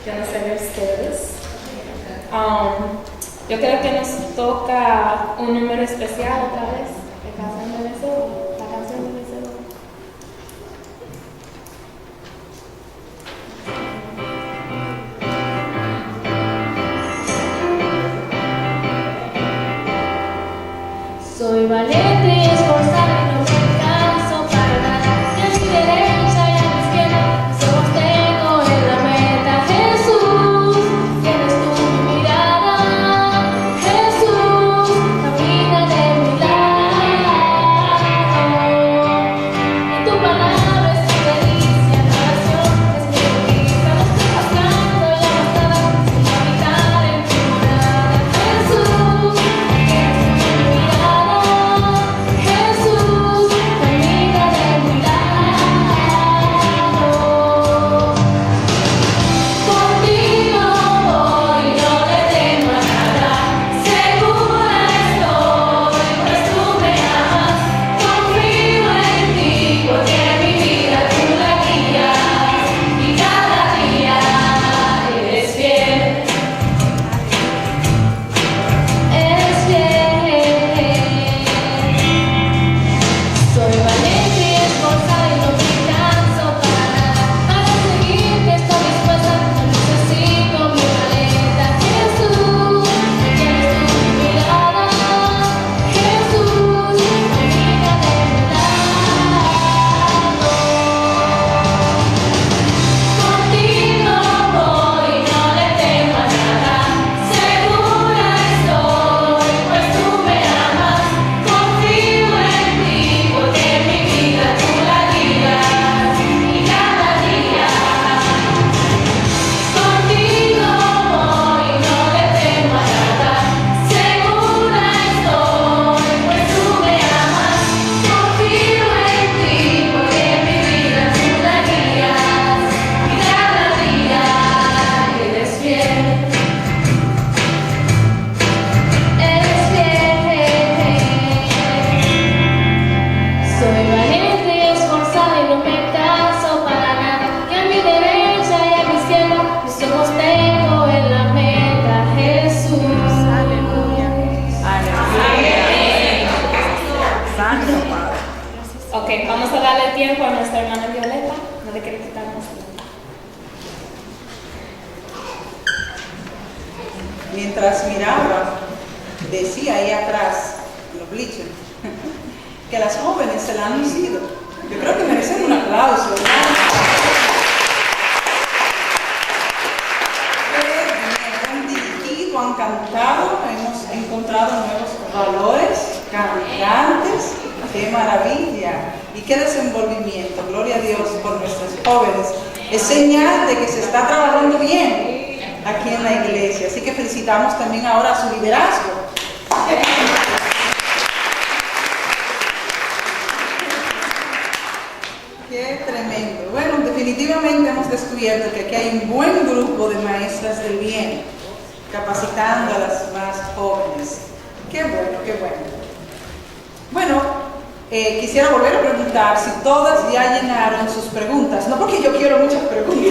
Yo no sé de ustedes. Yo creo que nos toca un número especial otra vez, de Canción de Vencedor, la canción de Vencedor. Soy valiente y esforzada y no me canso para nada. Y a mi derecha y a mi izquierda mis ojos tengo en la meta. Jesús, tienes tu mirada. Jesús, camina de mi lado. Y tu palabra es mi delicia, la oración es mi conquista. No estoy buscando ya bastada, sino habitar en tu morada. Jesús, tienes tu mirada. Jesús, camina de mi lado. Contigo voy, no le temo a nada. Segura estoy, pues tú me amas. Confío en ti, porque mi vida tú la guías. Y cada día eres fiel. Eres fiel. Soy valiente y esforzada y no me canso para nada. Para seguirte estoy dispuesta, no necesito mi maleta. Jesús, tienes tu mirada. Jesús, camina de mi lado. Contigo voy, no le temo a nada. Segura estoy, pues tú me amas. Confío en ti, porque mi vida tú la guías. Y cada día contigo voy, no le temo a nada. Segura estoy, pues tú me amas. Confío en ti, porque mi vida tú la guías. Y cada día eres fiel. Eres fiel. Soy valiente y esforzada y no me canso para nada. Que a mi derecha y a mi izquierda mis ojos tengo en la meta. Jesús, aleluya. Santo Padre. Ok, vamos a darle tiempo a nuestra hermana Violeta. No le quiero quitar más tiempo. Mientras miraba, decía ahí atrás, en los bleachers, que las jóvenes se la han lucido. Yo creo que merecen un aplauso, ¿verdad? Han dirigido, han cantado, hemos encontrado nuevos valores, cantantes. ¡Qué maravilla! Y qué desenvolvimiento. Gloria a Dios por nuestros jóvenes. Es señal de que se está trabajando bien aquí en la iglesia. Así que felicitamos también ahora a su liderazgo. Qué tremendo. Bueno, definitivamente hemos descubierto que aquí hay un buen grupo de maestras del bien, capacitando a las más jóvenes. Qué bueno, qué bueno. Bueno, quisiera volver a preguntar si todas ya llenaron sus preguntas. No porque yo quiero muchas preguntas.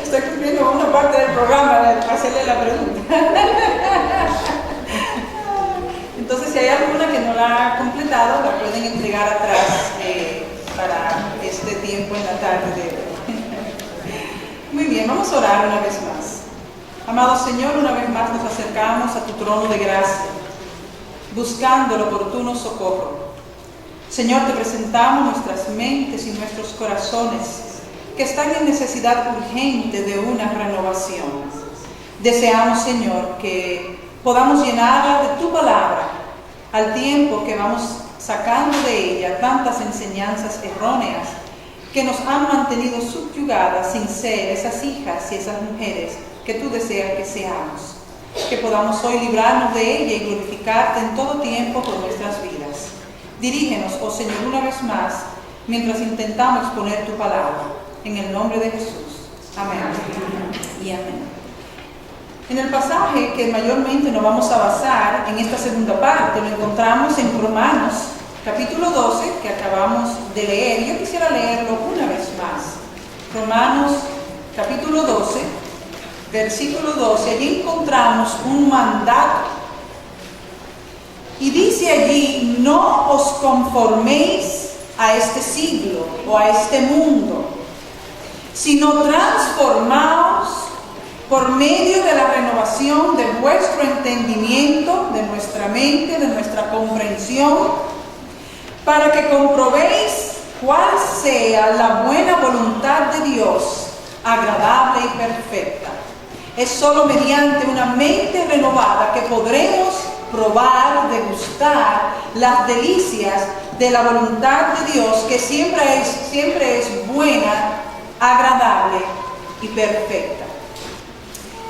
Estoy cumpliendo una parte del programa de hacerle la pregunta. Entonces, si hay alguna que no la ha completado, la pueden entregar atrás para este tiempo en la tarde de hoy. Muy bien, vamos a orar una vez más. Amado Señor, una vez más nos acercamos a tu trono de gracia, buscando el oportuno socorro. Señor, te presentamos nuestras mentes y nuestros corazones que están en necesidad urgente de una renovación. Deseamos, Señor, que podamos llenarla de tu palabra al tiempo que vamos sacando de ella tantas enseñanzas erróneas que nos han mantenido subyugadas sin ser esas hijas y esas mujeres que tú deseas que seamos. Que podamos hoy librarnos de ella y glorificarte en todo tiempo por nuestras vidas. Dirígenos, oh Señor, una vez más, mientras intentamos exponer tu palabra. En el nombre de Jesús. Amén. Y amén. En el pasaje que mayormente nos vamos a basar en esta segunda parte, lo encontramos en Romanos, capítulo 12, que acabamos de leer. Yo quisiera leerlo una vez más. Romanos capítulo 12, versículo 12, allí encontramos un mandato. Y dice allí, no os conforméis a este siglo o a este mundo, sino transformaos por medio de la renovación de vuestro entendimiento, de nuestra mente, de nuestra comprensión, para que comprobéis cuál sea la buena voluntad de Dios, agradable y perfecta. Es solo mediante una mente renovada que podremos probar, degustar las delicias de la voluntad de Dios, que siempre es buena, agradable y perfecta.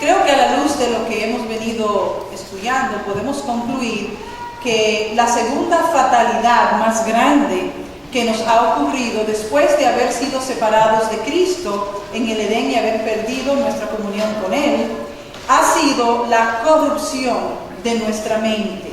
Creo que a la luz de lo que hemos venido estudiando podemos concluir que la segunda fatalidad más grande que nos ha ocurrido después de haber sido separados de Cristo en el Edén y haber perdido nuestra comunión con Él, ha sido la corrupción de nuestra mente.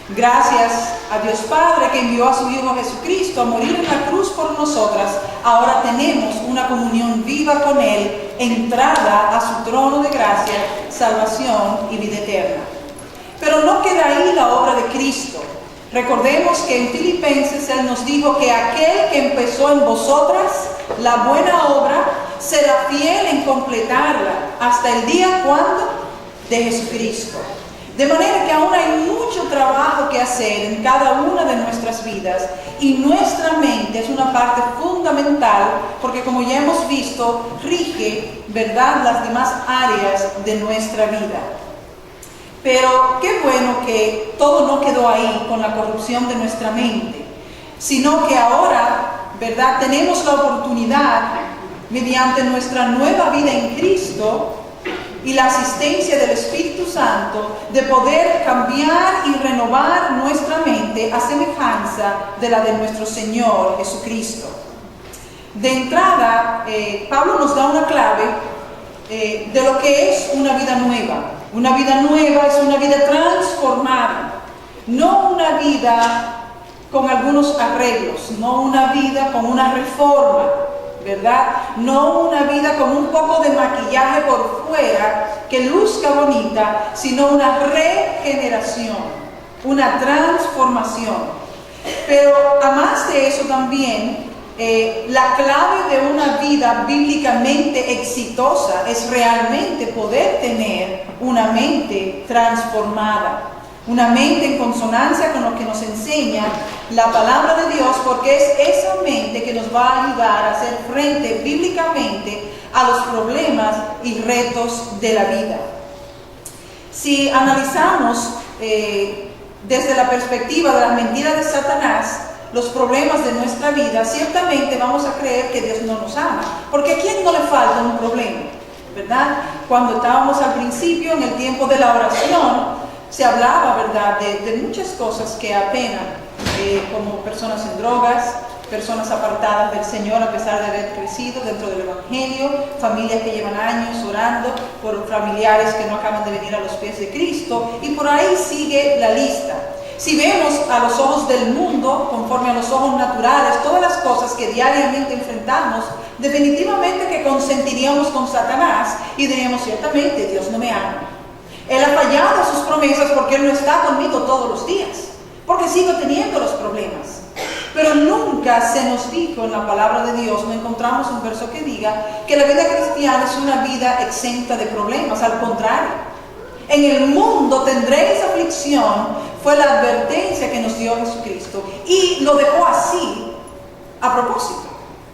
Gracias a Dios Padre que envió a su Hijo Jesucristo a morir en la cruz por nosotras, ahora tenemos una comunión viva con Él, entrada a su trono de gracia, salvación y vida eterna. Pero no queda ahí la obra de Cristo. Recordemos que en Filipenses Él nos dijo que aquel que empezó en vosotras la buena obra será fiel en completarla hasta el día ¿cuándo? De Jesucristo. De manera que aún hay mucho trabajo que hacer en cada una de nuestras vidas y nuestra mente es una parte fundamental porque, como ya hemos visto, rige, ¿verdad?, las demás áreas de nuestra vida. Pero qué bueno que todo no quedó ahí con la corrupción de nuestra mente, sino que ahora, ¿verdad?, tenemos la oportunidad, mediante nuestra nueva vida en Cristo y la asistencia del Espíritu Santo, de poder cambiar y renovar nuestra mente a semejanza de la de nuestro Señor Jesucristo. De entrada, Pablo nos da una clave de lo que es una vida nueva. Una vida nueva es una vida transformada, no una vida con algunos arreglos, no una vida con una reforma, ¿verdad? No una vida con un poco de maquillaje por fuera que luzca bonita, sino una regeneración, una transformación. Pero además de eso también, la clave de una vida bíblicamente exitosa es realmente poder tener una mente transformada, una mente en consonancia con lo que nos enseña la palabra de Dios, porque es esa mente que nos va a ayudar a hacer frente bíblicamente a los problemas y retos de la vida. Si analizamos desde la perspectiva de las mentiras de Satanás los problemas de nuestra vida, ciertamente vamos a creer que Dios no nos ama, porque ¿a quién no le falta un problema? ¿Verdad? Cuando estábamos al principio, en el tiempo de la oración, se hablaba, ¿verdad?, de muchas cosas que apenan, como personas en drogas, personas apartadas del Señor a pesar de haber crecido dentro del Evangelio, familias que llevan años orando por familiares que no acaban de venir a los pies de Cristo, y por ahí sigue la lista. Si vemos a los ojos del mundo, conforme a los ojos naturales, todas las cosas que diariamente enfrentamos, definitivamente que consentiríamos con Satanás y diríamos, ciertamente, Dios no me ama. Él ha fallado a sus promesas porque Él no está conmigo todos los días, porque sigo teniendo los problemas. Pero nunca se nos dijo en la palabra de Dios, no encontramos un verso que diga que la vida cristiana es una vida exenta de problemas. Al contrario, en el mundo tendréis aflicción, fue la advertencia que nos dio Jesucristo, y lo dejó así a propósito,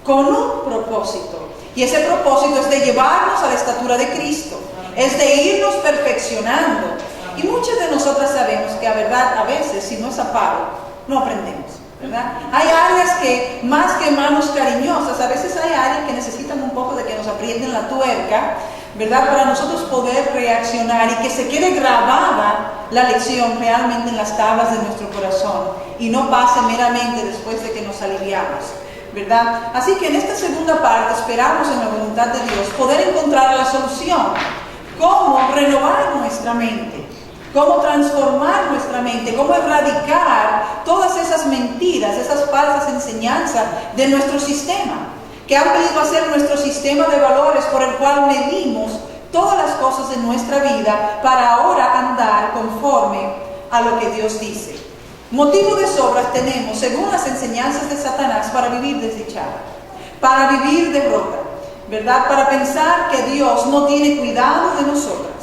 con un propósito, y ese propósito es de llevarnos a la estatura de Cristo, es de irnos perfeccionando. Y muchas de nosotras sabemos que a verdad, a veces, si no es a paro, no aprendemos, ¿verdad? Hay áreas que, más que manos cariñosas, a veces hay áreas que necesitan un poco de que nos aprieten la tuerca, ¿verdad?, para nosotros poder reaccionar y que se quede grabada la lección realmente en las tablas de nuestro corazón y no pase meramente después de que nos aliviamos, ¿verdad? Así que en esta segunda parte esperamos en la voluntad de Dios poder encontrar la solución. ¿Cómo renovar nuestra mente? ¿Cómo transformar nuestra mente? ¿Cómo erradicar todas esas mentiras, esas falsas enseñanzas de nuestro sistema, que han venido a ser nuestro sistema sistema de valores por el cual medimos todas las cosas de nuestra vida para ahora andar conforme a lo que Dios dice. Motivo de sobra tenemos, según las enseñanzas de Satanás, para vivir desdichada, para vivir derrota, ¿verdad? Para pensar que Dios no tiene cuidado de nosotras.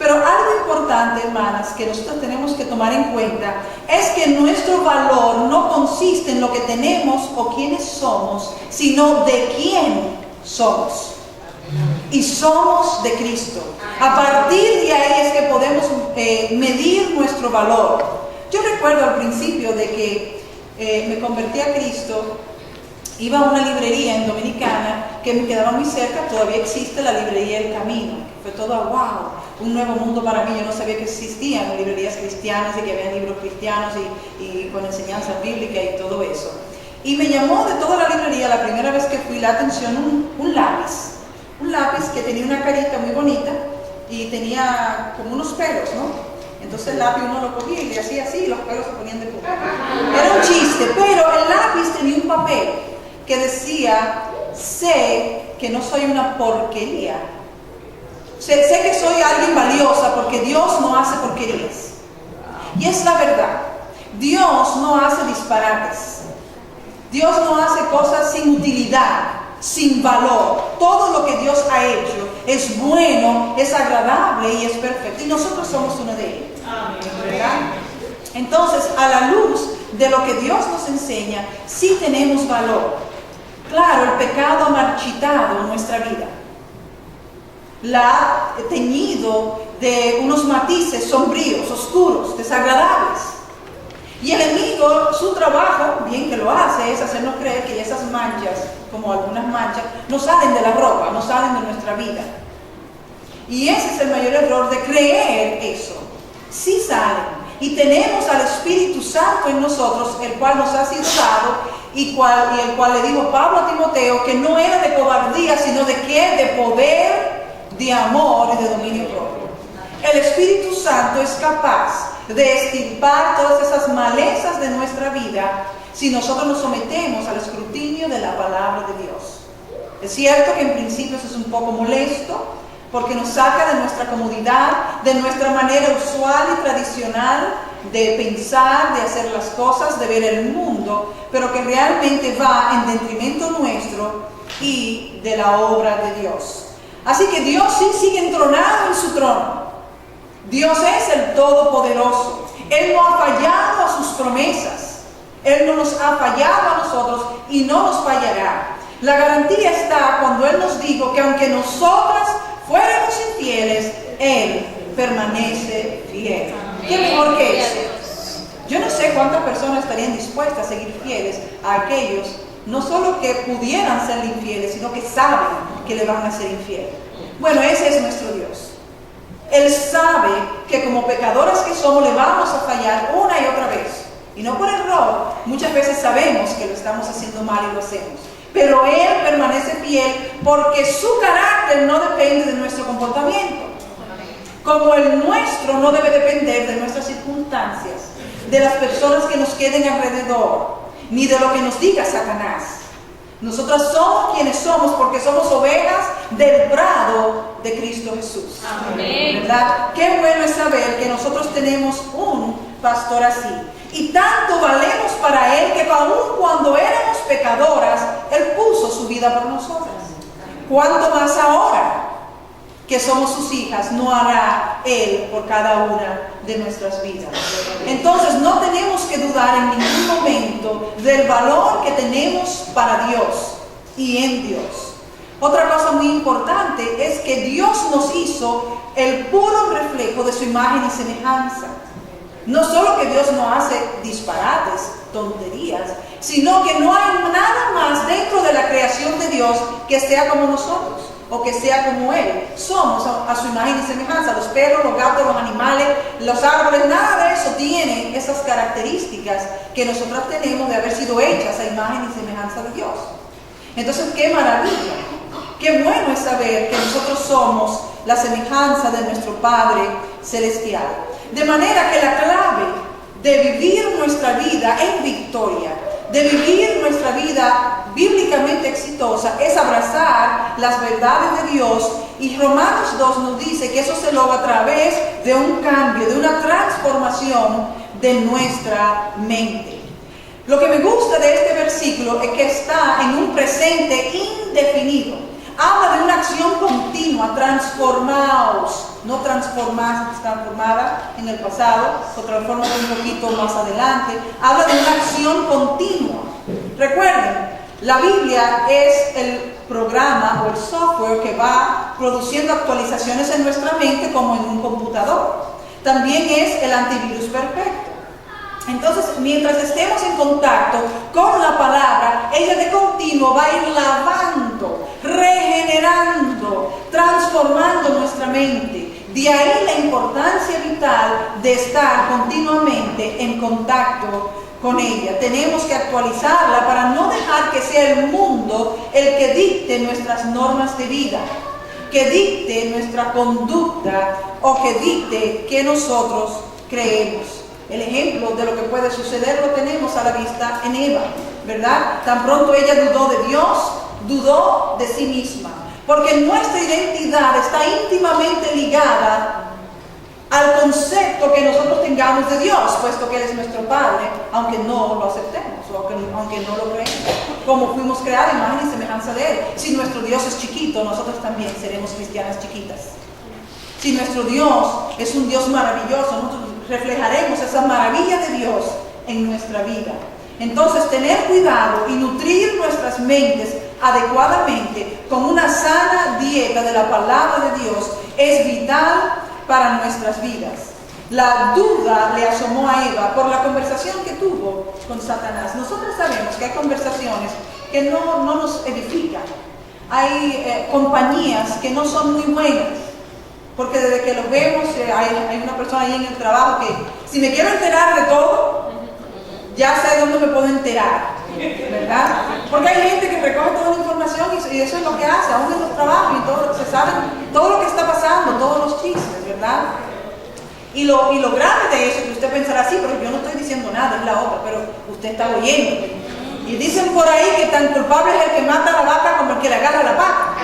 Pero algo importante, hermanas, que nosotros tenemos que tomar en cuenta es que nuestro valor no consiste en lo que tenemos o quiénes somos, sino de quién somos. Y somos de Cristo. A partir de ahí es que podemos medir nuestro valor. Yo recuerdo al principio de que me convertí a Cristo, iba a una librería en Dominicana que me quedaba muy cerca, todavía existe la librería El Camino. Fue todo wow, un nuevo mundo para mí. Yo no sabía que existían librerías cristianas y que había libros cristianos y con enseñanza bíblica y todo eso. Y me llamó de toda la librería, la primera vez que fui, la atención un lápiz. Un lápiz que tenía una carita muy bonita y tenía como unos pelos, ¿no? Entonces el lápiz uno lo cogía y le hacía así y los pelos se ponían de punta. Era un chiste, pero el lápiz tenía un papel que decía: sé que no soy una porquería. Sé que soy alguien valiosa porque Dios no hace porquerías. Y es la verdad. Dios no hace disparates. Dios no hace cosas sin utilidad, sin valor. Todo lo que Dios ha hecho es bueno, es agradable y es perfecto. Y nosotros somos uno de ellos. ¿Verdad? Entonces, a la luz de lo que Dios nos enseña, sí tenemos valor. Claro, el pecado ha marchitado nuestra vida. La ha teñido de unos matices sombríos, oscuros, desagradables. Y el enemigo, su trabajo, bien que lo hace, es hacernos creer que esas manchas, como algunas manchas, no salen de la ropa, no salen de nuestra vida. Y ese es el mayor error de creer eso. Sí salen. Y tenemos al Espíritu Santo en nosotros, el cual nos ha sido dado, y el cual le dijo Pablo a Timoteo que no era de cobardía, sino de ¿qué? De poder, de amor y de dominio propio. El Espíritu Santo es capaz de extirpar todas esas malezas de nuestra vida si nosotros nos sometemos al escrutinio de la palabra de Dios. Es cierto que en principio eso es un poco molesto, porque nos saca de nuestra comodidad, de nuestra manera usual y tradicional de pensar, de hacer las cosas, de ver el mundo, pero que realmente va en detrimento nuestro y de la obra de Dios. Así que Dios sí sigue entronado en su trono. Dios es el Todopoderoso. Él no ha fallado a sus promesas. Él no nos ha fallado a nosotros y no nos fallará. La garantía está cuando Él nos dijo que aunque nosotras fuéramos infieles, Él permanece fiel. ¿Qué mejor que eso? Yo no sé cuántas personas estarían dispuestas a seguir fieles a aquellos, no solo que pudieran ser infieles, sino que saben que le van a ser infieles. Bueno, ese es nuestro Dios. Él sabe que como pecadoras que somos le vamos a fallar una y otra vez. Y no por error, muchas veces sabemos que lo estamos haciendo mal y lo hacemos. Pero Él permanece fiel porque su carácter no depende de nuestro comportamiento. Como el nuestro no debe depender de nuestras circunstancias, de las personas que nos queden alrededor, ni de lo que nos diga Satanás. Nosotras somos quienes somos porque somos ovejas del prado de Cristo Jesús. Amén. ¿Verdad? Qué bueno es saber que nosotros tenemos un pastor así. Y tanto valemos para Él que aun cuando éramos pecadoras, Él puso su vida por nosotras. ¿Cuánto más ahora que somos sus hijas no hará Él por cada una de nuestras vidas? Entonces no tenemos que dudar en ningún momento del valor que tenemos para Dios y en Dios. Otra cosa muy importante es que Dios nos hizo el puro reflejo de su imagen y semejanza. No solo que Dios no hace disparates, tonterías, sino que no hay nada más dentro de la creación de Dios que sea como nosotros o que sea como Él. Somos a su imagen y semejanza. Los perros, los gatos, los animales, los árboles, nada de eso tiene esas características que nosotros tenemos de haber sido hechas a imagen y semejanza de Dios. Entonces, qué maravilla, qué bueno es saber que nosotros somos la semejanza de nuestro Padre Celestial. De manera que la clave de vivir nuestra vida en victoria de vivir nuestra vida bíblicamente exitosa es abrazar las verdades de Dios, y Romanos 2 nos dice que eso se logra a través de un cambio, de una transformación de nuestra mente. Lo que me gusta de este versículo es que está en un presente indefinido. Habla de una acción continua, transformaos, no transformada en el pasado, o transformada un poquito más adelante. Habla de una acción continua. Recuerden, la Biblia es el programa o el software que va produciendo actualizaciones en nuestra mente como en un computador. También es el antivirus perfecto. Entonces, mientras estemos en contacto con la palabra, ella de continuo va a ir lavando, regenerando, transformando nuestra mente. De ahí la importancia vital de estar continuamente en contacto con ella. Tenemos que actualizarla para no dejar que sea el mundo el que dicte nuestras normas de vida, que dicte nuestra conducta o que dicte que nosotros creemos. El ejemplo de lo que puede suceder lo tenemos a la vista en Eva, ¿verdad? Tan pronto ella dudó de Dios, dudó de sí misma, porque nuestra identidad está íntimamente ligada al concepto que nosotros tengamos de Dios, puesto que Él es nuestro Padre, aunque no lo aceptemos, o aunque no lo creemos. Como fuimos creados, imagen y semejanza de Él. Si nuestro Dios es chiquito, nosotros también seremos cristianas chiquitas. Si nuestro Dios es un Dios maravilloso, nosotros reflejaremos esa maravilla de Dios en nuestra vida. Entonces, tener cuidado y nutrir nuestras mentes adecuadamente con una sana dieta de la palabra de Dios es vital para nuestras vidas. La duda le asomó a Eva por la conversación que tuvo con Satanás. Nosotros sabemos que hay conversaciones que no nos edifican. Hay compañías que no son muy buenas, porque desde que los vemos, hay una persona ahí en el trabajo que, si me quiero enterar de todo, ya sé dónde me puedo enterar, ¿verdad? Porque hay gente que recoge toda la información y eso es lo que hace, aún en los trabajos, y todo, se sabe todo lo que está pasando, todos los chismes, ¿verdad? Y lo grave de eso es que usted pensará, sí, pero yo no estoy diciendo nada, es la otra, pero usted está oyendo. Y dicen por ahí que tan culpable es el que mata a la vaca como el que le agarra la vaca.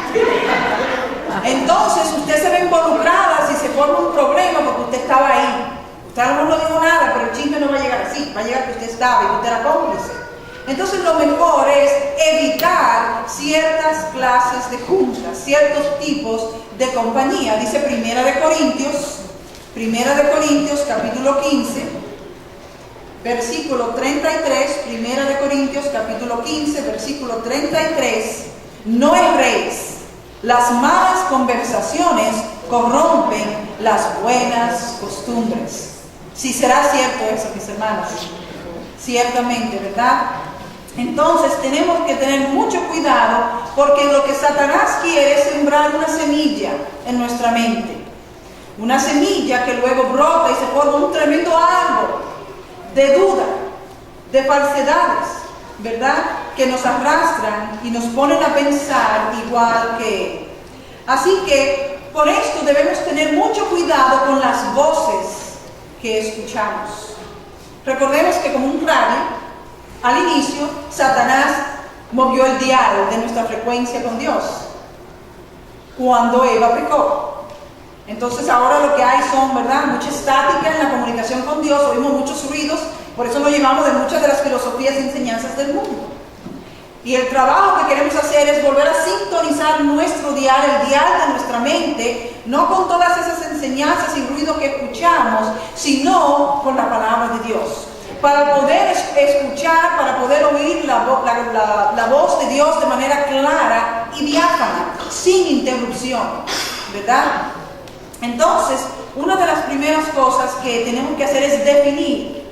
Entonces usted se ve involucrada si se forma un problema porque usted estaba ahí. Usted a lo mejor no dijo nada, pero el chisme no va a llegar así, va a llegar que usted estaba y usted era cómplice. Entonces lo mejor es evitar ciertas clases de juntas, ciertos tipos de compañía. Dice Primera de Corintios capítulo 15, versículo 33, Primera de Corintios capítulo 15, versículo 33, no erréis. Las malas conversaciones corrompen las buenas costumbres. Si será cierto eso, mis hermanos, ciertamente, ¿verdad? Entonces tenemos que tener mucho cuidado, porque lo que Satanás quiere es sembrar una semilla en nuestra mente. Una semilla que luego brota y se forma un tremendo árbol de duda, de falsedades, ¿verdad? Que nos arrastran y nos ponen a pensar igual que Él. Así que por esto debemos tener mucho cuidado con las voces que escuchamos. Recordemos que como un radio, al inicio, Satanás movió el dial de nuestra frecuencia con Dios cuando Eva pecó. Entonces ahora lo que hay son, ¿verdad?, mucha estática en la comunicación con Dios, oímos muchos ruidos, por eso nos llevamos de muchas de las filosofías y enseñanzas del mundo. Y el trabajo que queremos hacer es volver a sintonizar nuestro dial, el dial de nuestra mente, no con todas esas enseñanzas y ruidos que escuchamos, sino con la palabra de Dios. Para poder escuchar, para poder oír la voz de Dios de manera clara y diáfana, sin interrupción, ¿verdad? Entonces, una de las primeras cosas que tenemos que hacer es definir,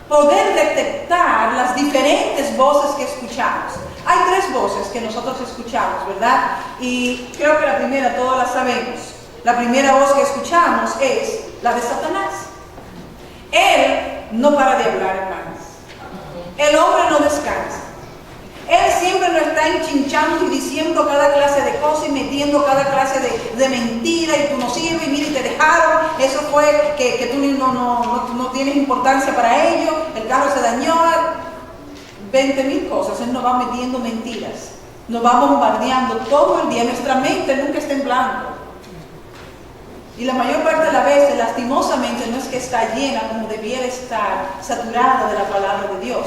poder detectar las diferentes voces que escuchamos. Hay tres voces que nosotros escuchamos, ¿verdad? Y creo que la primera todos la sabemos. La primera voz que escuchamos es la de Satanás. Él no para de hablar, hermanos. El hombre no descansa. Él siempre nos está enchinchando y diciendo cada clase de cosas y metiendo cada clase de mentira, y tú no sirves, y mira, y te dejaron, eso fue que tú no tienes importancia para ello, el carro se dañó. 20,000 cosas, Él nos va metiendo mentiras, nos va bombardeando todo el día, nuestra mente nunca está en blanco. Y la mayor parte de las veces, lastimosamente, no es que está llena como debiera estar, saturada de la palabra de Dios.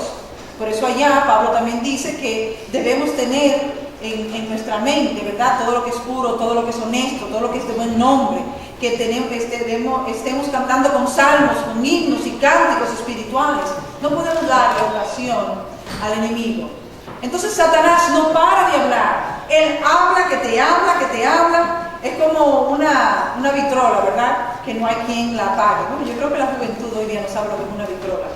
Por eso allá Pablo también dice que debemos tener en nuestra mente, ¿verdad? Todo lo que es puro, todo lo que es honesto, todo lo que es de buen nombre, que estemos cantando con salmos, con himnos y cánticos espirituales. No podemos darle ocasión al enemigo. Entonces Satanás no para de hablar. Él habla, que te habla, que te habla. Es como una vitrola, ¿verdad? Que no hay quien la apague. Bueno, yo creo que la juventud hoy día no sabe lo que es una vitrola.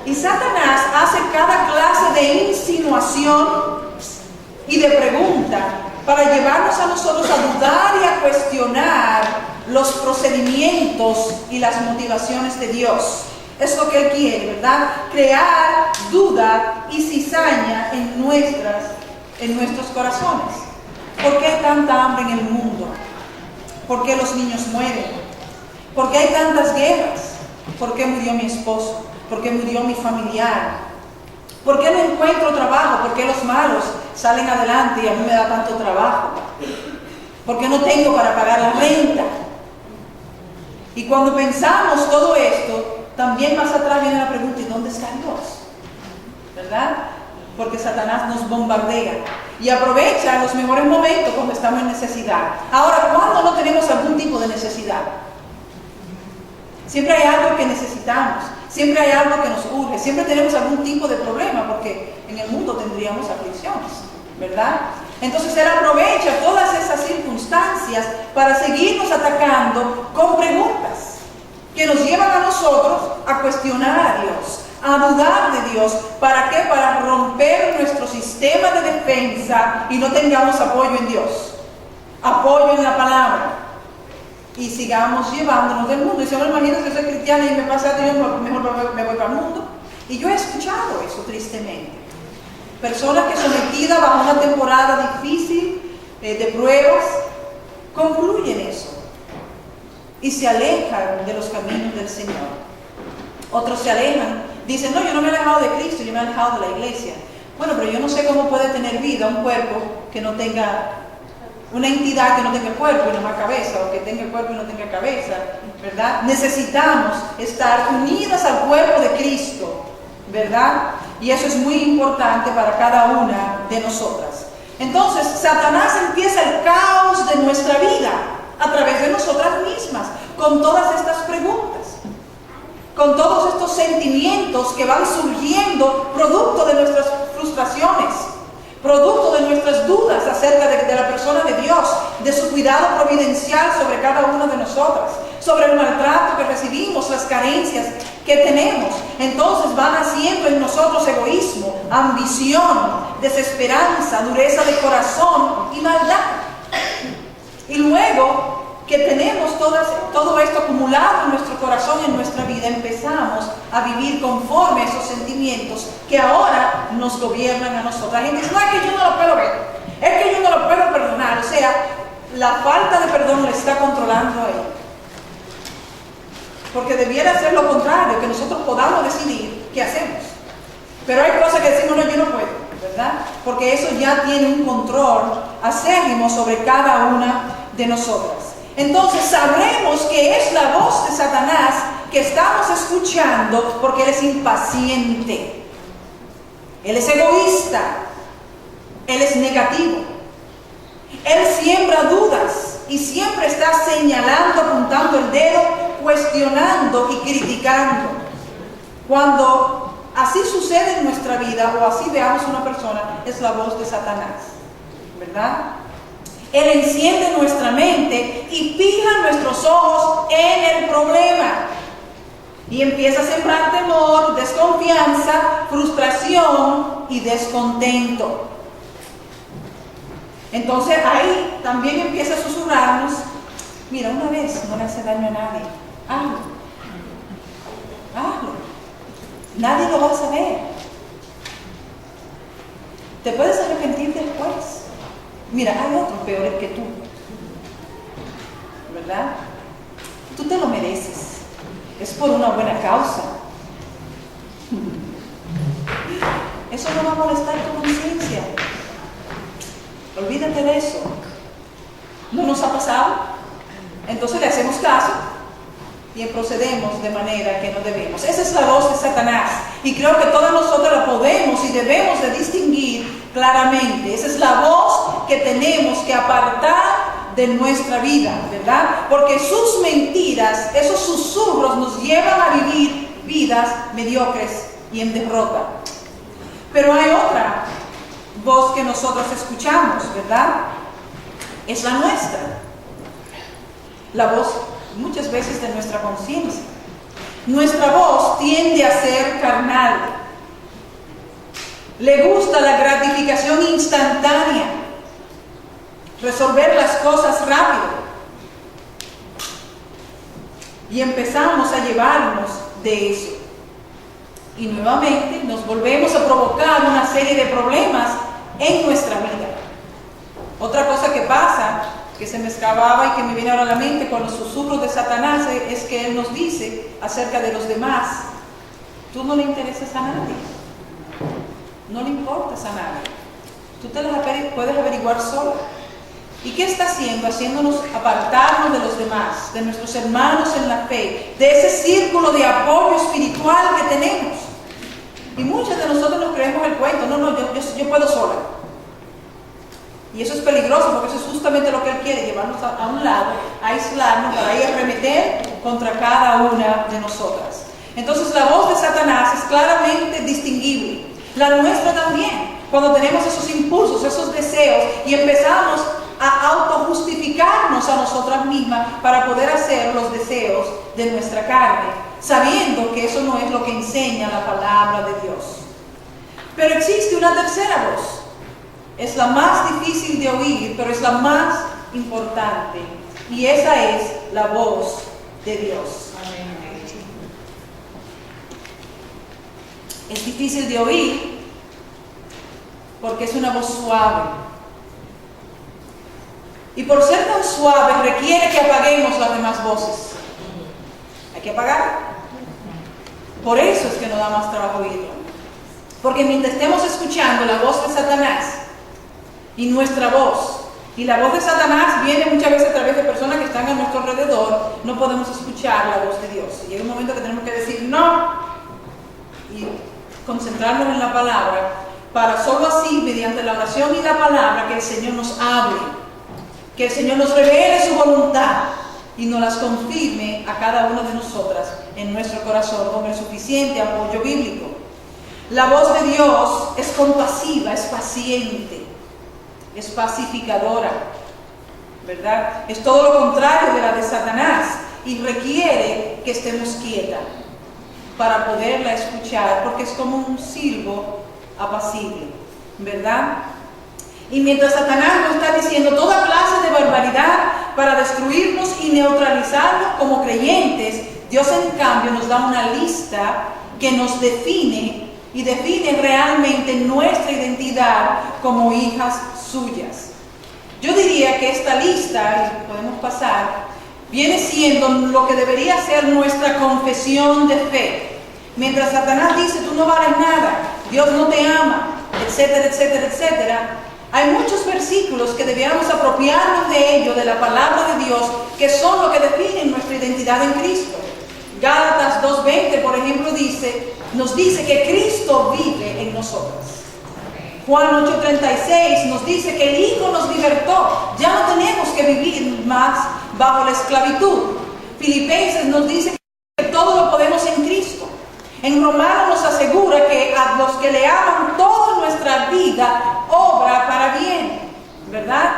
Y Satanás hace cada clase de insinuación y de pregunta para llevarnos a nosotros a dudar y a cuestionar los procedimientos y las motivaciones de Dios. Es lo que Él quiere, ¿verdad? Crear duda y cizaña en nuestros corazones. ¿Por qué hay tanta hambre en el mundo? ¿Por qué los niños mueren? ¿Por qué hay tantas guerras? ¿Por qué murió mi esposo? ¿Por qué murió mi familiar? ¿Por qué no encuentro trabajo? ¿Por qué los malos salen adelante y a mí me da tanto trabajo? ¿Por qué no tengo para pagar la renta? Y cuando pensamos todo esto, también más atrás viene la pregunta: ¿y dónde está Dios? ¿Verdad? Porque Satanás nos bombardea y aprovecha los mejores momentos cuando estamos en necesidad. Ahora, ¿cuándo no tenemos algún tipo de necesidad? Siempre hay algo que necesitamos, siempre hay algo que nos urge, siempre tenemos algún tipo de problema, porque en el mundo tendríamos aflicciones, ¿verdad? Entonces Él aprovecha todas esas circunstancias para seguirnos atacando con preguntas que nos llevan a nosotros a cuestionar a Dios, a dudar de Dios. ¿Para qué? Para romper nuestro sistema de defensa y no tengamos apoyo en Dios, apoyo en la palabra, y sigamos llevándonos del mundo. Y si no, imagínense, yo soy cristiana y me pasa esto, yo mejor me voy para el mundo. Y yo he escuchado eso, tristemente. Personas que sometidas bajo una temporada difícil de pruebas, concluyen eso y se alejan de los caminos del Señor. Otros se alejan, dicen: no, yo no me he alejado de Cristo, yo me he alejado de la iglesia. Bueno, pero yo no sé cómo puede tener vida un cuerpo que no tenga, una entidad que no tenga cuerpo y no más cabeza, o que tenga cuerpo y no tenga cabeza, ¿verdad? Necesitamos estar unidas al cuerpo de Cristo, ¿verdad? Y eso es muy importante para cada una de nosotras. Entonces, Satanás empieza el caos de nuestra vida a través de nosotras mismas, con todas estas preguntas, con todos estos sentimientos que van surgiendo producto de nuestras frustraciones, producto de nuestras dudas acerca de la persona de Dios, de su cuidado providencial sobre cada una de nosotras, sobre el maltrato que recibimos, las carencias que tenemos. Entonces van haciendo en nosotros egoísmo, ambición, desesperanza, dureza de corazón y maldad. Y luego que tenemos todo esto acumulado en nuestro corazón y en nuestra vida, empezamos a vivir conforme a esos sentimientos que ahora nos gobiernan a nosotros. La gente dice: no, es que yo no lo puedo ver, es que yo no lo puedo perdonar. O sea, la falta de perdón le está controlando a él. Porque debiera ser lo contrario, que nosotros podamos decidir qué hacemos. Pero hay cosas que decimos: no, yo no puedo, ¿verdad? Porque eso ya tiene un control acérrimo sobre cada una de nosotras. Entonces sabremos que es la voz de Satanás que estamos escuchando, porque él es impaciente, él es egoísta, él es negativo, él siembra dudas y siempre está señalando, apuntando el dedo, cuestionando y criticando. Cuando así sucede en nuestra vida o así veamos una persona, es la voz de Satanás, ¿verdad? Él enciende nuestra mente y fija nuestros ojos en el problema. Y empieza a sembrar temor, desconfianza, frustración y descontento. Entonces ahí también empieza a susurrarnos: mira, una vez no le hace daño a nadie. Hazlo. Hazlo. Nadie lo va a saber. Te puedes arrepentir después. Mira, hay otros peores que tú, ¿verdad? Tú te lo mereces, es por una buena causa. eso no va a molestar tu conciencia. Olvídate de eso. ¿No nos ha pasado? Entonces le hacemos caso y procedemos de manera que no debemos. Esa es la voz de Satanás. Y creo que todos nosotros la podemos y debemos de distinguir claramente. Esa es la voz que tenemos que apartar de nuestra vida, ¿verdad? Porque sus mentiras, esos susurros nos llevan a vivir vidas mediocres y en derrota. Pero hay otra voz que nosotros escuchamos, ¿verdad? Es la nuestra. La voz muchas veces de nuestra conciencia. Nuestra voz tiende a ser carnal. Le gusta la gratificación instantánea, resolver las cosas rápido. Y empezamos a llevarnos de eso. Y nuevamente nos volvemos a provocar una serie de problemas en nuestra vida. Otra cosa que pasa, que se me escapaba y que me viene ahora a la mente con los susurros de Satanás, es que él nos dice acerca de los demás: tú no le interesas a nadie, no le importas a nadie, tú te las puedes averiguar solo. ¿Y qué está haciendo? Haciéndonos apartarnos de los demás, de nuestros hermanos en la fe, de ese círculo de apoyo espiritual que tenemos. Y muchos de nosotros nos creemos el cuento: no, yo puedo sola. Y eso es peligroso, porque eso es justamente lo que él quiere, llevarnos a un lado, a aislarnos, para ir a arremeter contra cada una de nosotras. Entonces la voz de Satanás es claramente distinguible. La nuestra también, cuando tenemos esos impulsos, esos deseos, y empezamos a autojustificarnos a nosotras mismas para poder hacer los deseos de nuestra carne, sabiendo que eso no es lo que enseña la palabra de Dios. Pero existe una tercera voz. Es la más difícil de oír, pero es la más importante. Y esa es la voz de Dios. Es difícil de oír porque es una voz suave. Y por ser tan suave requiere que apaguemos las demás voces. Hay que apagar. Por eso es que nos da más trabajo oírlo. Porque mientras estemos escuchando la voz de Satanás y nuestra voz, y la voz de Satanás viene muchas veces a través de personas que están a nuestro alrededor, no podemos escuchar la voz de Dios. Y llega un momento que tenemos que decir no y concentrarnos en la palabra, para solo así, mediante la oración y la palabra, que el Señor nos hable, que el Señor nos revele su voluntad y nos las confirme a cada una de nosotras en nuestro corazón con el suficiente apoyo bíblico. La voz de Dios es compasiva, es paciente, es pacificadora, ¿verdad? Es todo lo contrario de la de Satanás y requiere que estemos quietas para poderla escuchar, porque es como un silbo apacible, ¿verdad? Y mientras Satanás nos está diciendo toda clase de barbaridad para destruirnos y neutralizarnos como creyentes, Dios en cambio nos da una lista que nos define y define realmente nuestra identidad como hijas suyas. Yo diría que esta lista, y podemos pasar, viene siendo lo que debería ser nuestra confesión de fe. Mientras Satanás dice tú no vales nada, Dios no te ama, etcétera, etcétera, etcétera, hay muchos versículos que deberíamos apropiarnos de ello, de la palabra de Dios, que son lo que definen nuestra identidad en Cristo. Gálatas 2:20, por ejemplo, nos dice que Cristo vive en nosotros. Juan 8:36 nos dice que el Hijo nos libertó, ya no tenemos que vivir más bajo la esclavitud. Filipenses nos dice que todo lo podemos en Cristo. En Romanos nos asegura que a los que le aman toda nuestra vida obra para bien, ¿verdad?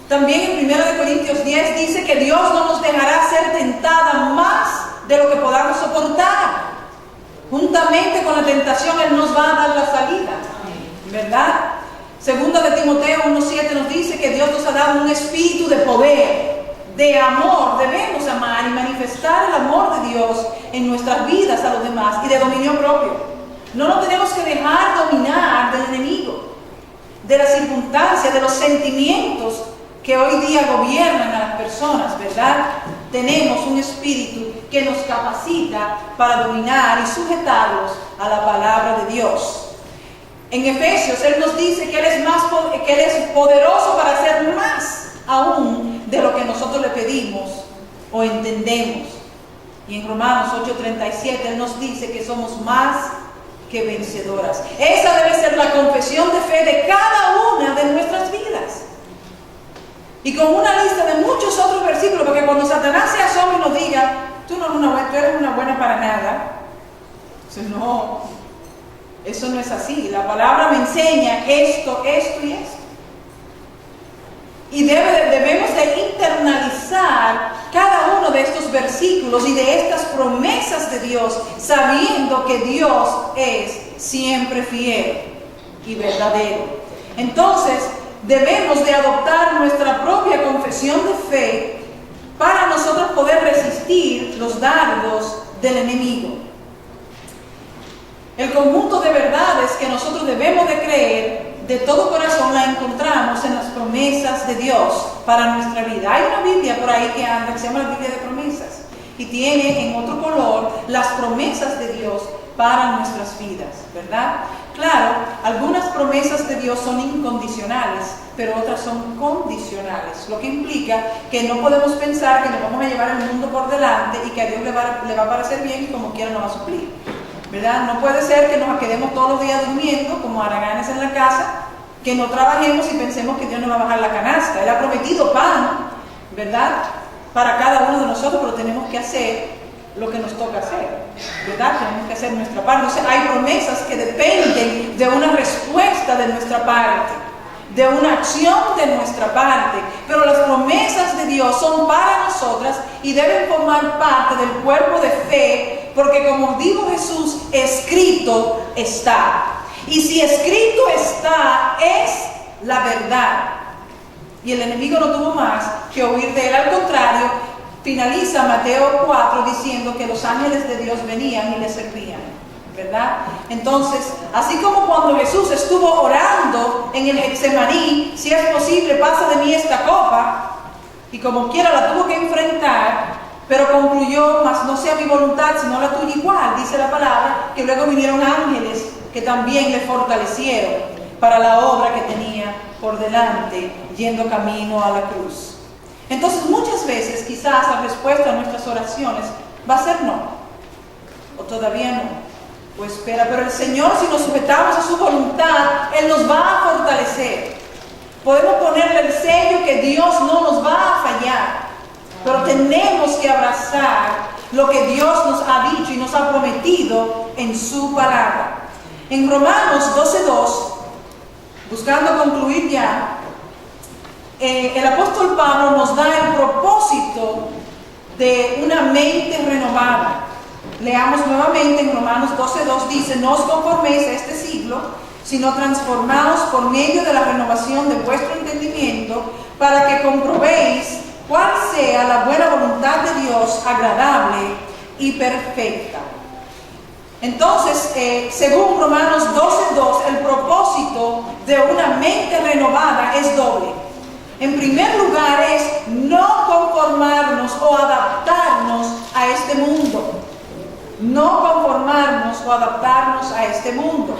También en 1 Corintios 10 dice que Dios no nos dejará ser tentada más de lo que podamos soportar. Juntamente con la tentación Él nos va a dar la salida, ¿verdad? Segunda de Timoteo 1:7 nos dice que Dios nos ha dado un espíritu de poder, de amor. Debemos amar y manifestar el amor de Dios en nuestras vidas a los demás, y de dominio propio. No nos tenemos que dejar dominar del enemigo, de las circunstancias, de los sentimientos que hoy día gobiernan a las personas, ¿verdad? Tenemos un espíritu que nos capacita para dominar y sujetarlos a la palabra de Dios. En Efesios, Él nos dice que Él es poderoso para hacer más aún de lo que nosotros le pedimos o entendemos. Y en Romanos 8:37 Él nos dice que somos más que vencedoras. Esa debe ser la confesión de fe de cada una de nuestras vidas. Y con una lista de muchos otros versículos, porque cuando Satanás se asome y nos diga, tú eres una buena para nada, eso no es así. La palabra me enseña esto y esto. Y debemos de internalizar cada uno de estos versículos y de estas promesas de Dios, sabiendo que Dios es siempre fiel y verdadero. Entonces, debemos de adoptar nuestra propia confesión de fe para nosotros poder resistir los dardos del enemigo. El conjunto de verdades que nosotros debemos de creer de todo corazón la encontramos en las promesas de Dios para nuestra vida. Hay una Biblia por ahí que anda que se llama la Biblia de promesas y tiene en otro color las promesas de Dios para nuestras vidas, ¿verdad? Claro, algunas promesas de Dios son incondicionales, pero otras son condicionales, lo que implica que no podemos pensar que nos vamos a llevar el mundo por delante y que a Dios le va a parecer bien y como quiera nos va a suplir, ¿verdad? No puede ser que nos quedemos todos los días durmiendo como haraganes en la casa, que no trabajemos y pensemos que Dios nos va a bajar la canasta. Él ha prometido pan, ¿verdad?, para cada uno de nosotros, pero tenemos que hacer lo que nos toca hacer, ¿verdad? Tenemos que hacer nuestra parte. Entonces hay promesas que dependen de una respuesta de nuestra parte, de una acción de nuestra parte, pero las promesas de Dios son para nosotras y deben formar parte del cuerpo de fe, porque como dijo Jesús, escrito está. Y si escrito está, es la verdad. Y el enemigo no tuvo más que huir de él. Al contrario, finaliza Mateo 4 diciendo que los ángeles de Dios venían y le servían, ¿verdad? Entonces, así como cuando Jesús estuvo orando en el Getsemaní, si es posible, pasa de mí esta copa, y como quiera la tuvo que enfrentar, pero concluyó, mas no sea mi voluntad, sino la tuya igual, dice la palabra, que luego vinieron ángeles que también le fortalecieron para la obra que tenía por delante, yendo camino a la cruz. Entonces, muchas veces, quizás la respuesta a nuestras oraciones va a ser no, o todavía no, o espera, pero el Señor, si nos sujetamos a su voluntad, Él nos va a fortalecer. Podemos ponerle el sello que Dios no nos va a fallar, pero tenemos que abrazar lo que Dios nos ha dicho y nos ha prometido en su palabra. En Romanos 12:2, buscando concluir ya, el apóstol Pablo nos da el propósito de una mente renovada. Leamos nuevamente en Romanos 12:2, dice, no os conforméis a este siglo, sino transformaos por medio de la renovación de vuestro entendimiento, para que comprobéis cuál sea la buena voluntad de Dios, agradable y perfecta. Entonces, según Romanos 12:2, el propósito de una mente renovada es doble. En primer lugar es no conformarnos o adaptarnos a este mundo. No conformarnos o adaptarnos a este mundo.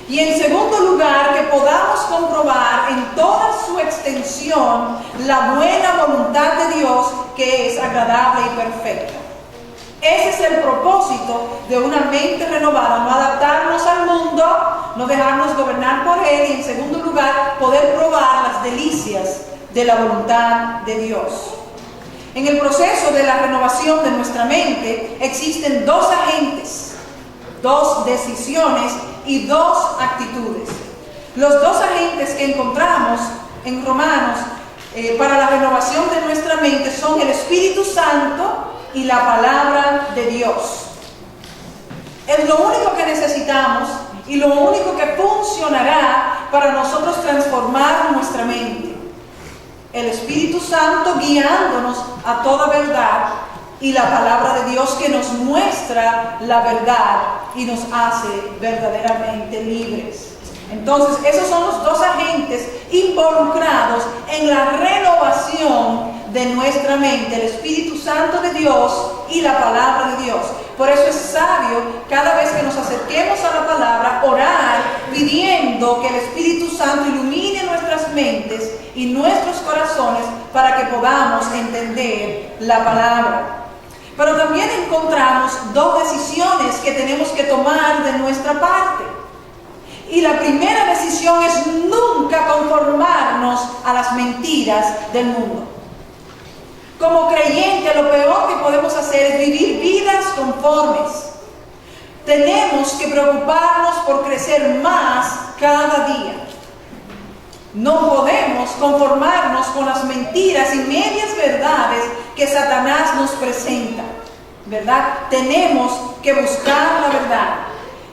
Y en segundo lugar, que podamos comprobar en toda su extensión la buena voluntad de Dios, que es agradable y perfecta. Ese es el propósito de una mente renovada, no adaptarnos al mundo, no dejarnos gobernar por él, y en segundo lugar, poder probar las delicias de la voluntad de Dios. En el proceso de la renovación de nuestra mente existen dos agentes, dos decisiones y dos actitudes. Los dos agentes que encontramos en Romanos para la renovación de nuestra mente son el Espíritu Santo y la palabra de Dios. Es lo único que necesitamos y lo único que funcionará para nosotros transformar nuestra mente. El Espíritu Santo guiándonos a toda verdad y la palabra de Dios que nos muestra la verdad y nos hace verdaderamente libres. Entonces, esos son los dos agentes involucrados en la renovación de nuestra mente el Espíritu Santo de Dios y la palabra de Dios. Por eso es sabio cada vez que nos acerquemos a la palabra, orar pidiendo que el Espíritu Santo ilumine nuestras mentes y nuestros corazones para que podamos entender la palabra. Pero también encontramos dos decisiones que tenemos que tomar de nuestra parte. Y la primera decisión es nunca conformarnos a las mentiras del mundo. Como creyente, lo peor que podemos hacer es vivir vidas conformes. Tenemos que preocuparnos por crecer más cada día. No podemos conformarnos con las mentiras y medias verdades que Satanás nos presenta, ¿verdad? Tenemos que buscar la verdad.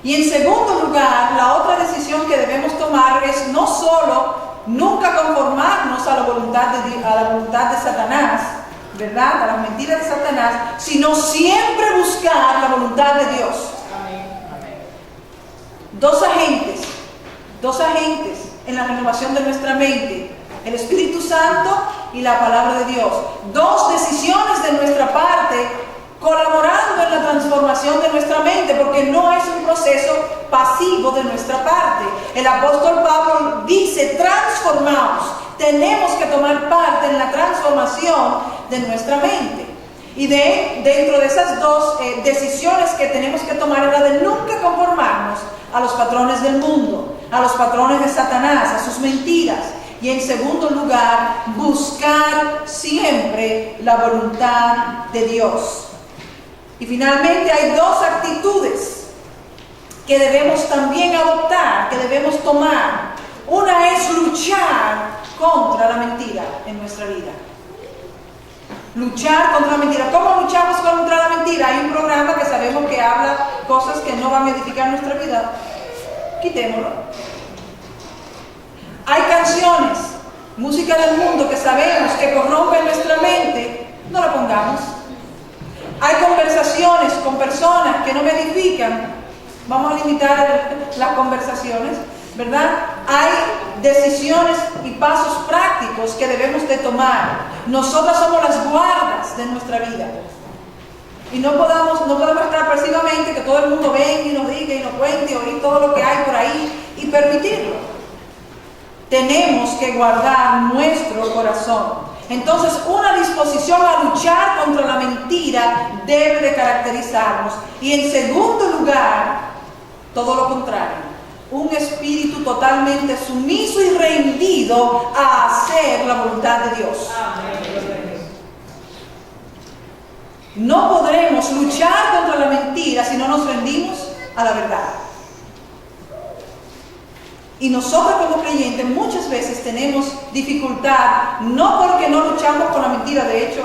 Y en segundo lugar, la otra decisión que debemos tomar es no solo nunca conformarnos a la voluntad de Satanás, ¿verdad? A las mentiras de Satanás, sino siempre buscar la voluntad de Dios. Dos agentes en la renovación de nuestra mente: el Espíritu Santo y la palabra de Dios. Dos decisiones de nuestra parte colaborando en la transformación de nuestra mente, porque no es un proceso pasivo de nuestra parte. El apóstol Pablo dice: transformaos. Tenemos que tomar parte en la transformación de nuestra mente. Y dentro de esas dos decisiones que tenemos que tomar es la de nunca conformarnos a los patrones del mundo, a los patrones de Satanás, a sus mentiras. Y en segundo lugar, buscar siempre la voluntad de Dios. Y finalmente hay dos actitudes que debemos también adoptar, que debemos tomar. Una es luchar contra la mentira en nuestra vida. Luchar contra la mentira. ¿Cómo luchamos contra la mentira? Hay un programa que sabemos que habla cosas que no van a edificar nuestra vida. Quitémoslo. Hay canciones, música del mundo que sabemos que corrompen nuestra mente. No la pongamos. Hay conversaciones con personas que no me edifican. Vamos a limitar las conversaciones, ¿verdad? Hay decisiones y pasos prácticos que debemos de tomar. Nosotras somos las guardas de nuestra vida. Y no podemos estar pasivamente que todo el mundo venga y nos diga y nos cuente y oír todo lo que hay por ahí y permitirlo. Tenemos que guardar nuestro corazón. Entonces, una disposición a luchar contra la mentira debe de caracterizarnos. Y en segundo lugar, todo lo contrario, un espíritu totalmente sumiso y rendido a hacer la voluntad de Dios. No podremos luchar contra la mentira si no nos rendimos a la verdad. Y nosotros como creyentes muchas veces tenemos dificultad, no porque no luchamos con la mentira, de hecho,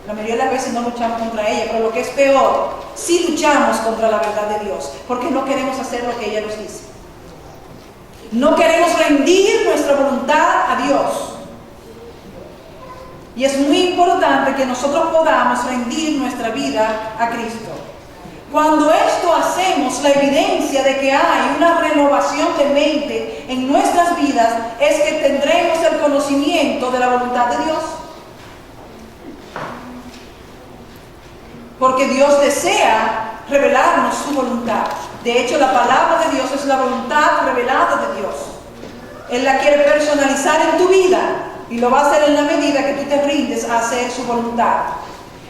la mayoría de las veces no luchamos contra ella, pero lo que es peor, sí luchamos contra la verdad de Dios, porque no queremos hacer lo que ella nos dice. No queremos rendir nuestra voluntad a Dios. Y es muy importante que nosotros podamos rendir nuestra vida a Cristo. Cuando esto hacemos, la evidencia de que hay una renovación de mente en nuestras vidas es que tendremos el conocimiento de la voluntad de Dios. Porque Dios desea revelarnos su voluntad. De hecho, la palabra de Dios es la voluntad revelada de Dios. Él la quiere personalizar en tu vida y lo va a hacer en la medida que tú te rindes a hacer su voluntad.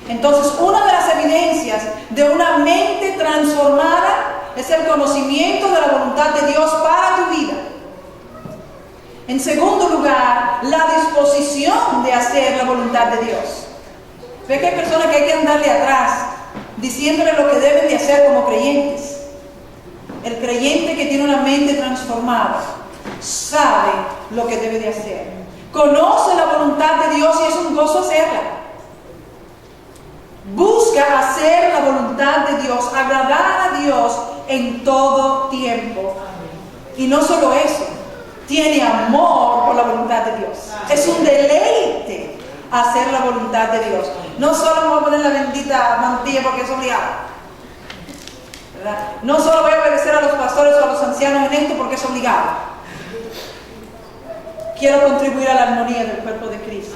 Entonces, una de las evidencias de una mente transformada es el conocimiento de la voluntad de Dios para tu vida. En segundo lugar, la disposición de hacer la voluntad de Dios. Ve que hay personas que hay que andarle atrás, diciéndole lo que deben de hacer como creyentes. El creyente que tiene una mente transformada sabe lo que debe de hacer. Conoce la voluntad de Dios y es un gozo hacerla. Busca hacer la voluntad de Dios, agradar a Dios en todo tiempo. Y no solo eso, tiene amor por la voluntad de Dios. Es un deleite hacer la voluntad de Dios. No solo me voy a poner la bendita mantilla porque es obligado, ¿verdad? No solo voy a obedecer a los pastores o a los ancianos en esto porque es obligado. Quiero contribuir a la armonía del cuerpo de Cristo.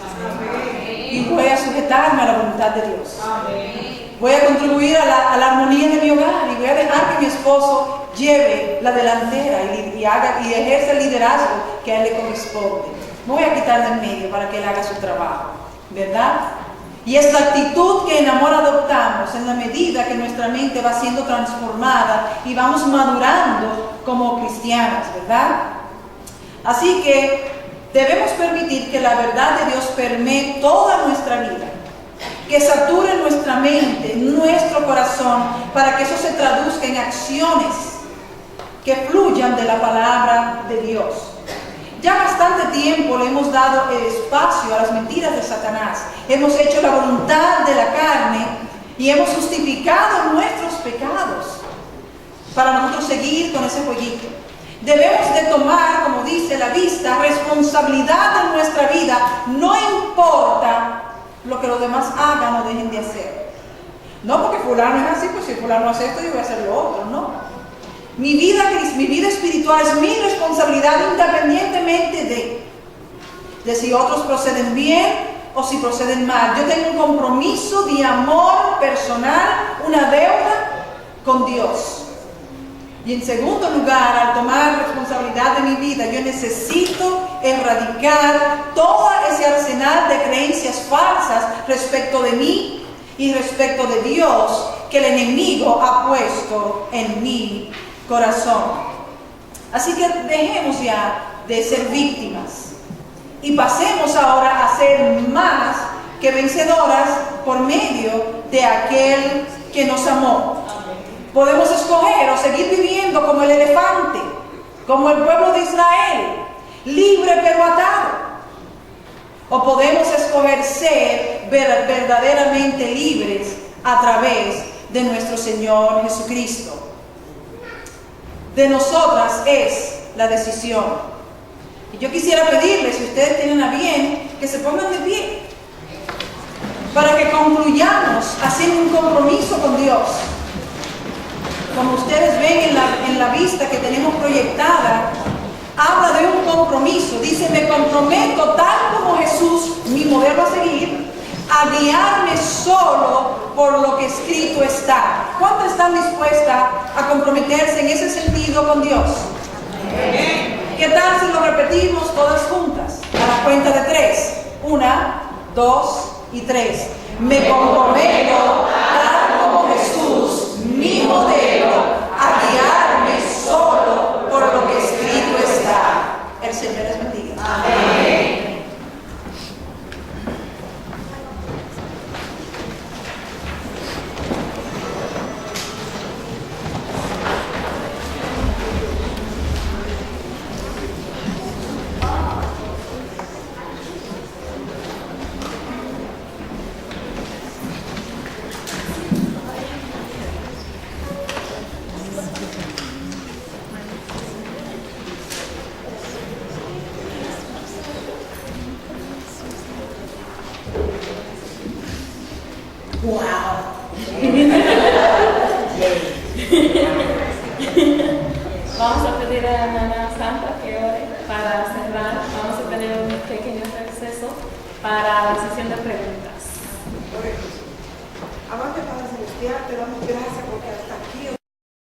y voy a sujetarme a la voluntad de Dios. Amén. Voy a contribuir a la armonía de mi hogar y voy a dejar que mi esposo lleve la delantera y ejerza el liderazgo que a él le corresponde. Me voy a quitar de en medio para que él haga su trabajo, ¿verdad? Y esta actitud que en amor adoptamos en la medida que nuestra mente va siendo transformada y vamos madurando como cristianas, ¿verdad? Así que debemos permitir que la verdad de Dios permee toda nuestra vida, que sature nuestra mente, nuestro corazón, para que eso se traduzca en acciones que fluyan de la palabra de Dios. Ya bastante tiempo le hemos dado espacio a las mentiras de Satanás. Hemos hecho la voluntad de la carne y hemos justificado nuestros pecados para nosotros seguir con ese jueguito. Debemos de tomar, como dice la vista, responsabilidad en nuestra vida. No importa lo que los demás hagan o dejen de hacer. No porque fulano es así, pues si fulano hace esto yo voy a hacer lo otro, no. Mi vida espiritual es mi responsabilidad independientemente de si otros proceden bien o si proceden mal. Yo tengo un compromiso de amor personal, una deuda con Dios. Y en segundo lugar, al tomar responsabilidad de mi vida, yo necesito erradicar todo ese arsenal de creencias falsas respecto de mí y respecto de Dios que el enemigo ha puesto en mi corazón. Así que dejemos ya de ser víctimas y pasemos ahora a ser más que vencedoras por medio de aquel que nos amó. Podemos escoger o seguir viviendo como el elefante, como el pueblo de Israel, libre pero atado. O podemos escoger ser verdaderamente libres a través de nuestro Señor Jesucristo. De nosotras es la decisión. Y yo quisiera pedirles, si ustedes tienen a bien, que se pongan de pie para que concluyamos haciendo un compromiso con Dios. Como ustedes ven en la vista que tenemos proyectada, habla de un compromiso. Dice, me comprometo tal como Jesús, mi modelo a seguir, a guiarme solo por lo que escrito está. ¿Cuántas están dispuestas a comprometerse en ese sentido con Dios? ¿Qué tal si lo repetimos todas juntas? A la cuenta de 3. 1, 2 y 3. Me comprometo tal como Jesús, mi modelo, a guiarme solo por lo que escrito está. El Señor les bendiga. Amén. Vamos a pedir a Nana Santa que ore para cerrar. Vamos a tener un pequeño receso para la sesión de preguntas.